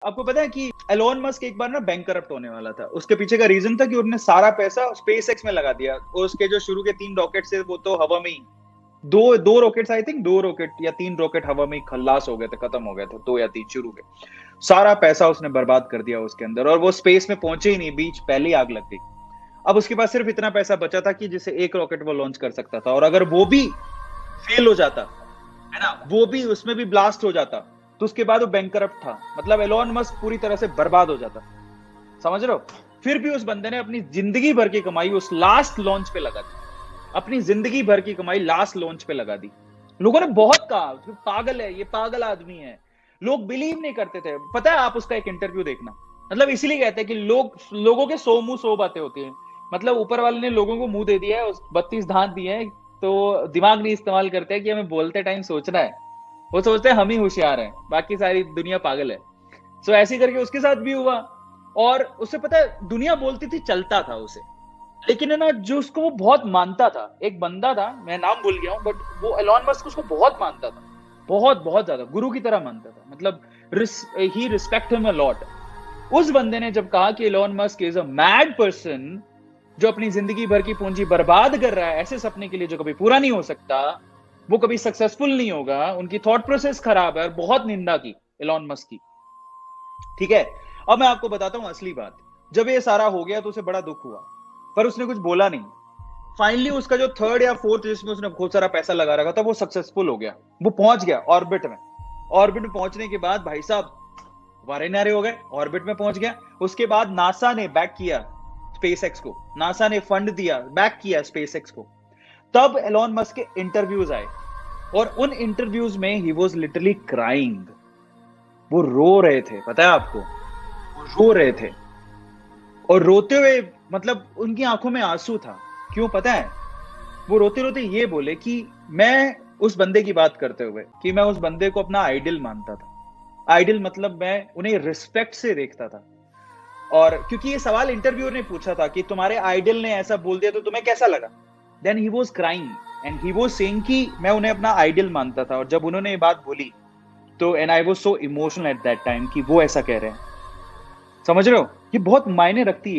आपको पता है कि एलोन मस्क एक बार ना बैंकरप्ट होने वाला था। उसके पीछे का रीज़न था कि उन्होंने सारा पैसा स्पेसएक्स में लगा दिया। उसके जो शुरू के 3 रॉकेट्स थे वो तो हवा में ही 2 रॉकेट्स आई थिंक 2 रॉकेट या 3 रॉकेट हवा में ही खल्लास हो गए थे, खत्म हो गए थे, 2 या 3 शुरू के। सारा पैसा उसने बर्बाद कर दिया उसके अंदर और वो स्पेस में पहुंचे ही नहीं, बीच पहले ही आग लग गई। अब उसके पास सिर्फ इतना पैसा बचा था कि जिससे 1 रॉकेट वो लॉन्च कर सकता था और अगर वो भी फेल हो जाता, है ना, वो भी उसमें भी ब्लास्ट हो जाता, तो उसके बाद वो बैंकरप्ट था। मतलब एलोन मस्क पूरी तरह से बर्बाद हो जाता। समझ रहे हो? फिर भी उस बंदे ने अपनी जिंदगी भर की कमाई उस लास्ट लॉन्च पे लगा दी। अपनी जिंदगी भर की कमाई लास्ट लॉन्च पे लगा दी। लोगों ने बहुत कहा कि पागल है, ये पागल आदमी है। लोग बिलीव नहीं करते थे। पता है, आप उसका एक इंटरव्यू देखना। मतलब इसीलिए कहते हैं कि लोगों के 100 मुंह 100 बातें होती हैं। मतलब ऊपर वाले ने लोगों को मुंह दे दिया है, 32 दांत दिए हैं, तो दिमाग नहीं इस्तेमाल करते हैं कि हमें बोलते टाइम सोचना है। वो सोचते हैं हम ही होशियार हैं, बाकी सारी दुनिया पागल है। सो ऐसे करके उसके साथ भी हुआ। और उसे पता है, दुनिया बोलती थी चलता था उसे, लेकिन है ना, जो उसको वो बहुत मानता था, एक बंदा था, मैं नाम भूल गया हूं, बट वो एलॉन मस्क उसको बहुत मानता था। बहुत बहुत ज्यादा गुरु की तरह मानता था। मतलब ही रिस्पेक्ट हिम अ लॉट। उस बंदे ने जब कहा कि Elon Musk is a mad person, जो अपनी जिंदगी भर की पूंजी बर्बाद कर रहा है ऐसे सपने के लिए जो कभी पूरा नहीं हो सकता, वो कभी सक्सेसफुल नहीं होगा, उनकी थॉट प्रोसेस खराब है, और बहुत निंदा की एलॉन मस्क की। ठीक है, अब मैं आपको बताता हूं असली बात। जब ये सारा हो गया तो उसे बड़ा दुख हुआ, पर उसने कुछ बोला नहीं। फाइनली उसका जो थर्ड या फोर्थ, जिसमें उसने बहुत सारा पैसा लगा रखा था, वो सक्सेसफुल हो गया। वो पहुंच गया ऑर्बिट में। ऑर्बिट में पहुंचने के बाद भाई साहब वारे नारे हो गए, ऑर्बिट में पहुंच गया। उसके बाद नासा ने बैक किया स्पेसएक्स को, नासा ने फंड दिया, बैक किया स्पेसएक्स को। तब एलॉन मस्क के इंटरव्यूज आए, और उन इंटरव्यूज में ही वाज लिटरली क्राइंग। वो रो रहे थे, पता है आपको? वो रो रहे थे, और रोते हुए मतलब उनकी आंखों में आंसू था। क्यों पता है? वो रोते रोते ये बोले कि मैं उस बंदे की बात करते हुए कि मैं उस बंदे को अपना आइडल मानता था। आइडल मतलब मैं उन्हें रिस्पेक्ट से देखता था। और क्योंकि ये सवाल इंटरव्यूअर ने पूछा था कि तुम्हारे आइडल ने ऐसा बोल दिया तो तुम्हें कैसा लगा, then he was crying and he was saying कि मैं उन्हें अपना आइडल मानता था, और जब उन्होंने ये बात बोली तो and I was so emotional at that time कि वो ऐसा कह रहे हैं। समझ रहे हो? ये बहुत मायने रखती है।